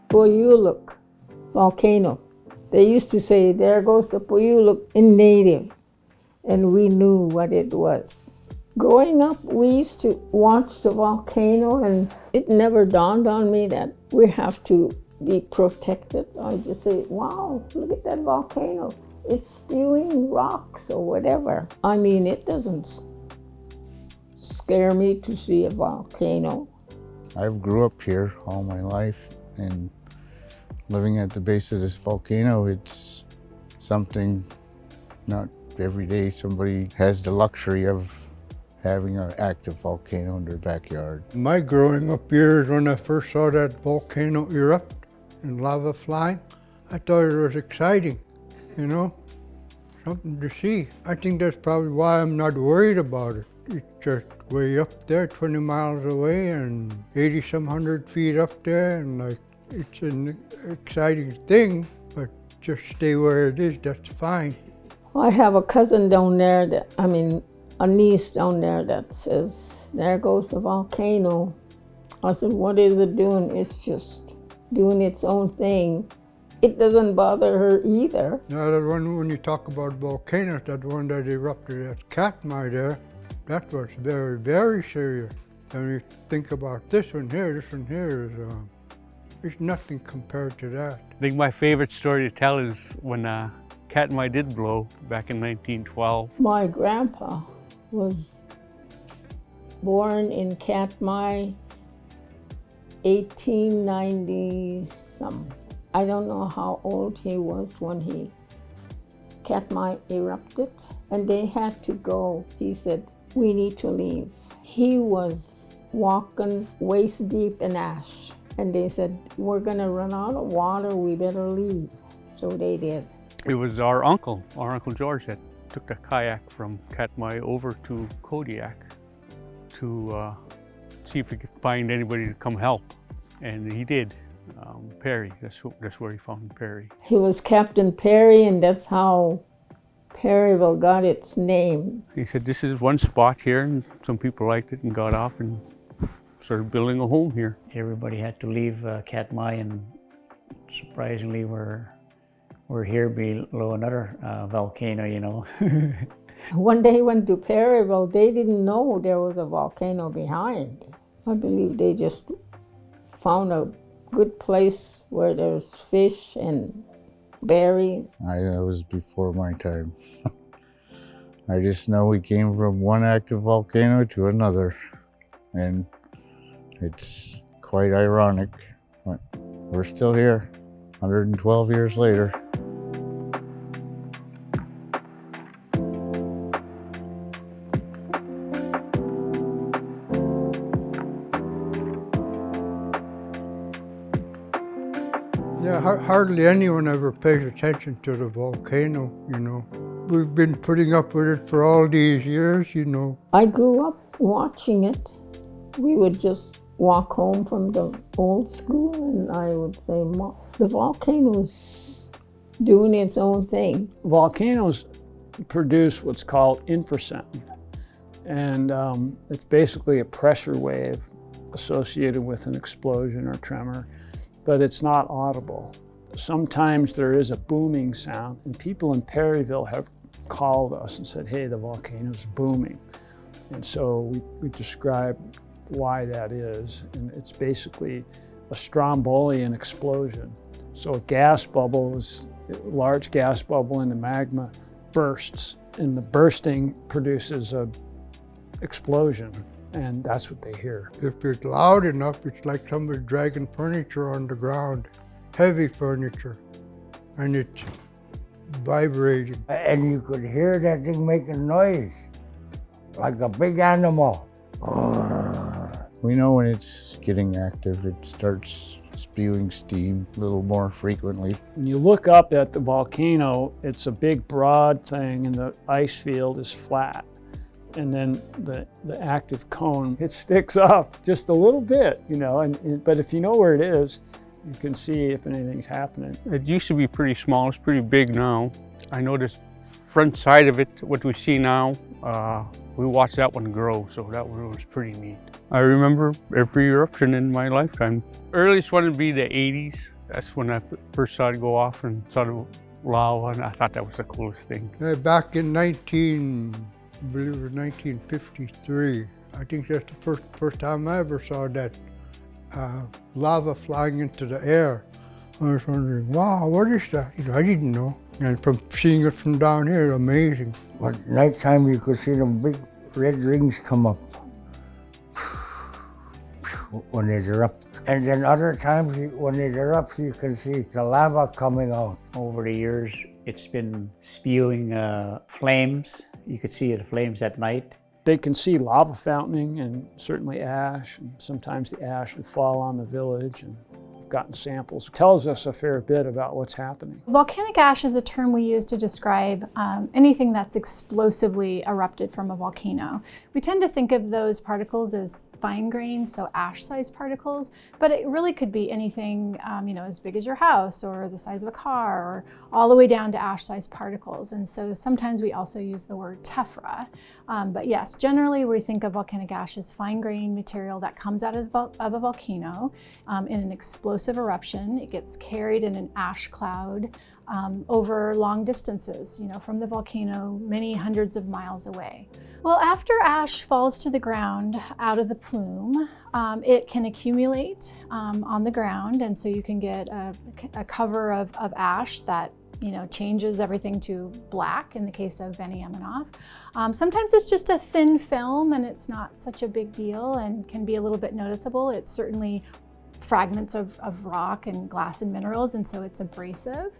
Peyuluk volcano. They used to say, there goes the Peyuluk in native, and we knew what it was. Growing up, we used to watch the volcano, and it never dawned on me that we have to be protected. I just say, wow, look at that volcano. It's spewing rocks or whatever. I mean, it doesn't scare me to see a volcano. I've grew up here all my life, and living at the base of this volcano, it's something not every day somebody has the luxury of having an active volcano in their backyard. My growing up years, when I first saw that volcano erupt and lava flying, I thought it was exciting, you know, something to see. I think that's probably why I'm not worried about it. It's just way up there, 20 miles away and 80-some hundred feet up there, and like, it's an exciting thing, but just stay where it is, that's fine. I have a cousin down there, a niece down there that says, there goes the volcano. I said, what is it doing? It's just doing its own thing. It doesn't bother her either. Now that one, when you talk about volcanoes, that one that erupted at Katmai there, that was very, very serious. And you think about this one here is, it's nothing compared to that. I think my favorite story to tell is when Katmai did blow back in 1912. My grandpa was born in Katmai, 1890-some. I don't know how old he was when Katmai erupted, and they had to go. He said, we need to leave. He was walking waist deep in ash, and they said, we're gonna run out of water, we better leave. So they did. It was our Uncle George, that took the kayak from Katmai over to Kodiak to see if he could find anybody to come help. And he did. Perry, that's where he found Perry. He was Captain Perry, and that's how Perryville got its name. He said, this is one spot here, and some people liked it and got off and started building a home here. Everybody had to leave Katmai, and surprisingly we're here below another volcano, you know. When they went to Perryville, they didn't know there was a volcano behind. I believe they just found a good place where there's fish and berries. That was before my time. I just know we came from one active volcano to another, and it's quite ironic, but we're still here 112 years later. Yeah, hardly anyone ever pays attention to the volcano, you know. We've been putting up with it for all these years, you know. I grew up watching it. We would just walk home from the old school, and I would say, Mom, the volcano's doing its own thing. Volcanoes produce what's called infrasound, and it's basically a pressure wave associated with an explosion or tremor, but it's not audible. Sometimes there is a booming sound, and people in Perryville have called us and said, hey, the volcano's booming. And so we describe why that is, and it's basically a strombolian explosion. So a gas bubble is a large gas bubble in the magma bursts, and the bursting produces a explosion, and that's what they hear. If it's loud enough, it's like somebody dragging furniture on the ground, heavy furniture, and it's vibrating. And you could hear that thing making noise, like a big animal. We know when it's getting active, it starts spewing steam a little more frequently. When you look up at the volcano, it's a big broad thing, and the ice field is flat. And then the active cone, it sticks up just a little bit, you know, but if you know where it is, you can see if anything's happening. It used to be pretty small, it's pretty big now. I know this front side of it, what we see now, we watched that one grow, so that one was pretty neat. I remember every eruption in my lifetime. Earliest one would be the 80s, That's when I first saw it go off and saw the lava, and I thought that was the coolest thing. Back in I believe it was 1953, I think that's the first time I ever saw that lava flying into the air. I was wondering, wow, what is that? I didn't know. And from seeing it from down here, amazing. But nighttime you could see them big red rings come up when they erupt. And then other times when it erupts, you can see the lava coming out. Over the years, it's been spewing flames. You could see the flames at night. They can see lava fountaining and certainly ash, and sometimes the ash will fall on the village, and we've gotten samples. It tells us a fair bit about what's happening. Volcanic ash is a term we use to describe anything that's explosively erupted from a volcano. We tend to think of those particles as fine grained, so ash-sized particles, but it really could be anything as big as your house or the size of a car, or all the way down to ash-sized particles. And so sometimes we also use the word tephra. But yes, generally we think of volcanic ash as fine-grained material that comes out of a volcano in an explosive eruption. It gets carried in an ash cloud over long distances, from the volcano many hundreds of miles away. Well, after ash falls to the ground out of the plume, it can accumulate on the ground, and so you can get a cover of ash that changes everything to black in the case of Veniaminof. Sometimes it's just a thin film and it's not such a big deal and can be a little bit noticeable. It's certainly fragments of rock and glass and minerals, and so it's abrasive.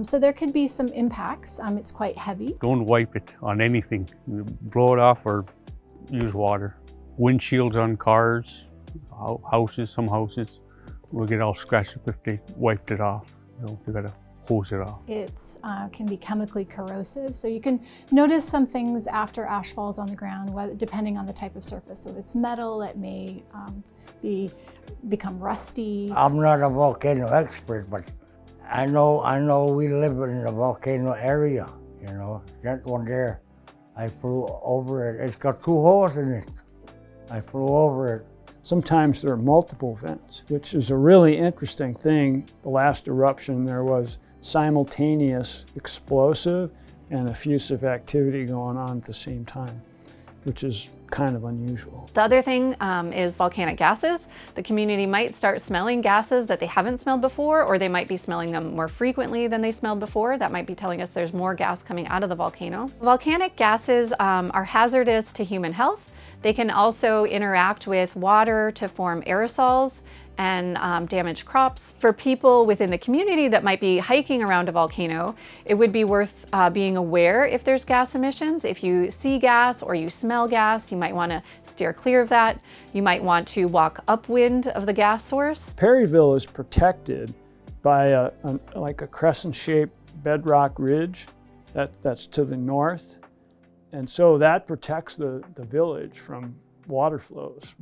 So there could be some impacts. It's quite heavy. Don't wipe it on anything. Blow it off or use water. Windshields on cars, houses, some houses will get all scratched up if they wiped it off. They gotta hose it off. It can be chemically corrosive, so you can notice some things after ash falls on the ground, depending on the type of surface. So if it's metal, it may become rusty. I'm not a volcano expert, but I know we live in the volcano area. That one there, I flew over it. It's got 2 holes in it. I flew over it. Sometimes there are multiple vents, which is a really interesting thing. The last eruption, there was simultaneous explosive and effusive activity going on at the same time, which is kind of unusual. The other thing is volcanic gases. The community might start smelling gases that they haven't smelled before, or they might be smelling them more frequently than they smelled before. That might be telling us there's more gas coming out of the volcano. Volcanic gases are hazardous to human health. They can also interact with water to form aerosols and damage crops. For people within the community that might be hiking around a volcano, it would be worth being aware if there's gas emissions. If you see gas or you smell gas, you might want to steer clear of that. You might want to walk upwind of the gas source. Perryville is protected by a crescent-shaped bedrock ridge that's to the north. And so that protects the village from water flows.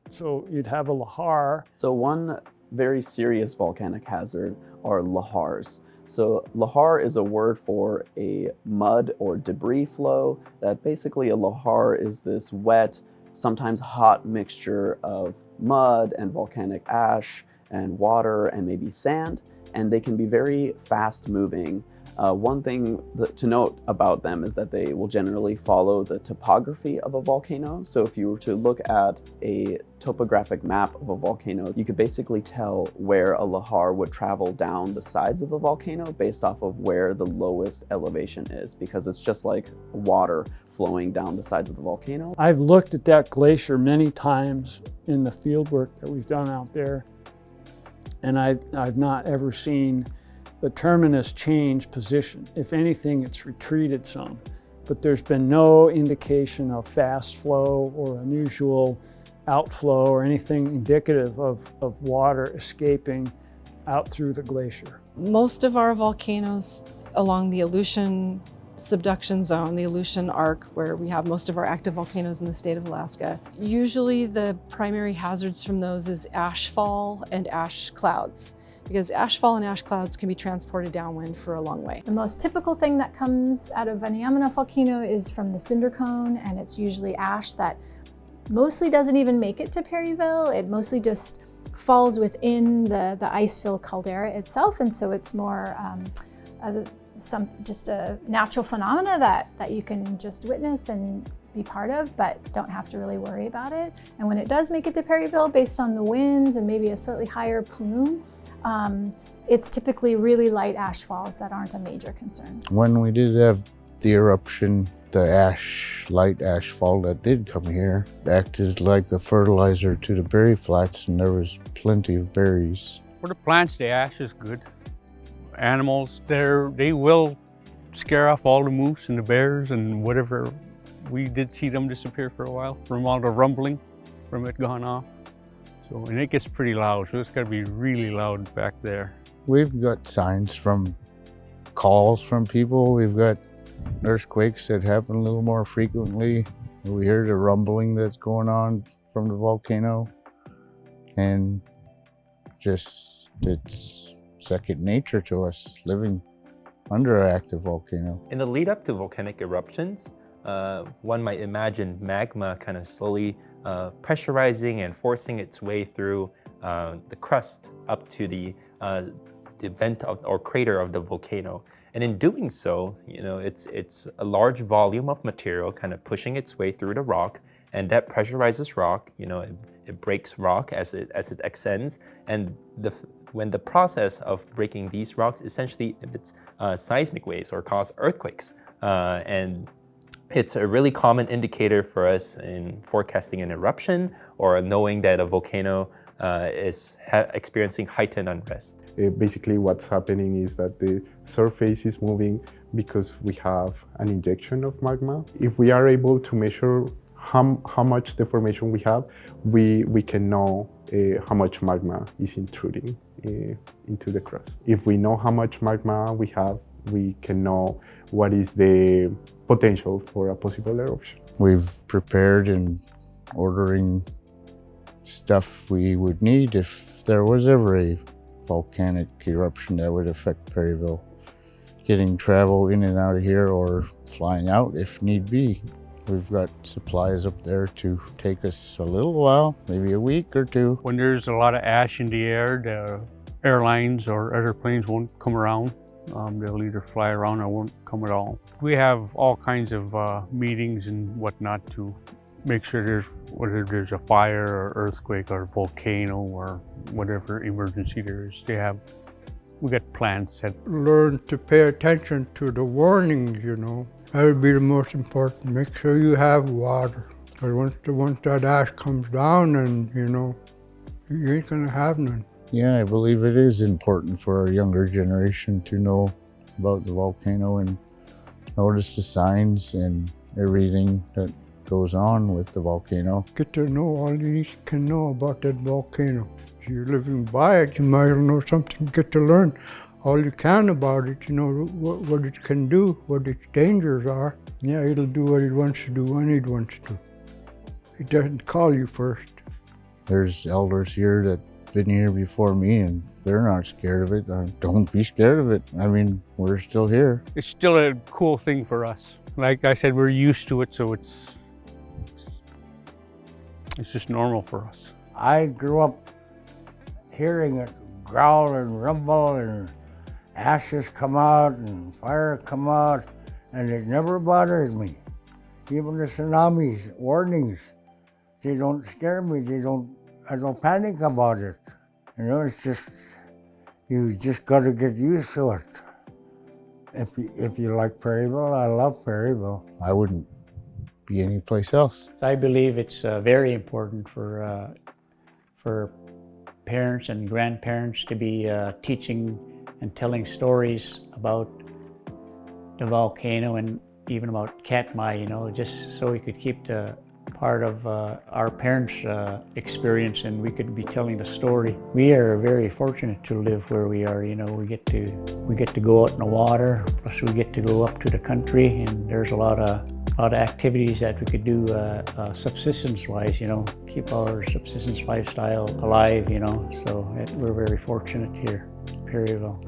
So you'd have a lahar. So one very serious volcanic hazard are lahars. So lahar is a word for a mud or debris flow. That basically a lahar is this wet, sometimes hot mixture of mud and volcanic ash and water and maybe sand, and they can be very fast moving. One thing to note about them is that they will generally follow the topography of a volcano. So if you were to look at a topographic map of a volcano, you could basically tell where a lahar would travel down the sides of the volcano based off of where the lowest elevation is, because it's just like water flowing down the sides of the volcano. I've looked at that glacier many times in the field work that we've done out there, and I've not ever seen the terminus change position. If anything, it's retreated some, but there's been no indication of fast flow or unusual outflow or anything indicative of water escaping out through the glacier. Most of our volcanoes along the Aleutian subduction zone, the Aleutian Arc, where we have most of our active volcanoes in the state of Alaska, usually the primary hazards from those is ashfall and ash clouds, because ashfall and ash clouds can be transported downwind for a long way. The most typical thing that comes out of Veniaminof volcano is from the cinder cone, and it's usually ash that mostly doesn't even make it to Perryville. It mostly just falls within the ice-filled caldera itself, and so it's more just a natural phenomena that you can just witness and be part of, but don't have to really worry about it. And when it does make it to Perryville, based on the winds and maybe a slightly higher plume, it's typically really light ash falls that aren't a major concern. When we did have the eruption, the light ash fall that did come here acted like a fertilizer to the berry flats, and there was plenty of berries. For the plants, the ash is good. Animals, they will scare off all the moose and the bears and whatever. We did see them disappear for a while from all the rumbling from it gone off. So, and it gets pretty loud, so it's got to be really loud back there. We've got signs from calls from people. We've got earthquakes that happen a little more frequently. We hear the rumbling that's going on from the volcano, and just it's second nature to us living under an active volcano. In the lead up to volcanic eruptions, one might imagine magma kind of slowly pressurizing and forcing its way through the crust up to the vent or crater of the volcano. And in doing so, it's a large volume of material kind of pushing its way through the rock, and that pressurizes rock. It breaks rock as it ascends, and when the process of breaking these rocks essentially emits seismic waves or cause earthquakes, and it's a really common indicator for us in forecasting an eruption or knowing that a volcano is experiencing heightened unrest. Basically what's happening is that the surface is moving because we have an injection of magma. If we are able to measure how much deformation we have, we can know how much magma is intruding into the crust. If we know how much magma we have, we can know what is the potential for a possible eruption. We've prepared and ordering stuff we would need if there was ever a volcanic eruption that would affect Perryville. Getting travel in and out of here or flying out if need be. We've got supplies up there to take us a little while, maybe a week or two. When there's a lot of ash in the air, the airlines or other planes won't come around. They'll either fly around or won't come at all. We have all kinds of meetings and whatnot to make sure whether there's a fire or earthquake or volcano or whatever emergency there is. We got plans set. Learn to pay attention to the warnings, That would be the most important. Make sure you have water. Because once that ash comes down, and you ain't gonna have none. Yeah, I believe it is important for our younger generation to know about the volcano and notice the signs and everything that goes on with the volcano. Get to know all you can know about that volcano. If you're living by it, you might know something, get to learn all you can about it, what it can do, what its dangers are. Yeah, it'll do what it wants to do when it wants to. It doesn't call you first. There's elders here that been here before me and they're not scared of it. Don't be scared of it. I mean, we're still here. It's still a cool thing for us. Like I said, we're used to it, so it's just normal for us. I grew up hearing it growl and rumble and ashes come out and fire come out, and it never bothers me. Even the tsunamis, warnings, they don't scare me. I don't panic about it. It's just, you just got to get used to it. If you like Perryville, I love Perryville. I wouldn't be anyplace else. I believe it's very important for parents and grandparents to be teaching and telling stories about the volcano and even about Katmai, just so we could keep the part of our parents' experience and we could be telling the story. We are very fortunate to live where we are. We get to go out in the water, plus we get to go up to the country, and there's a lot of activities that we could do subsistence-wise, keep our subsistence lifestyle alive, so we're very fortunate here in Perryville.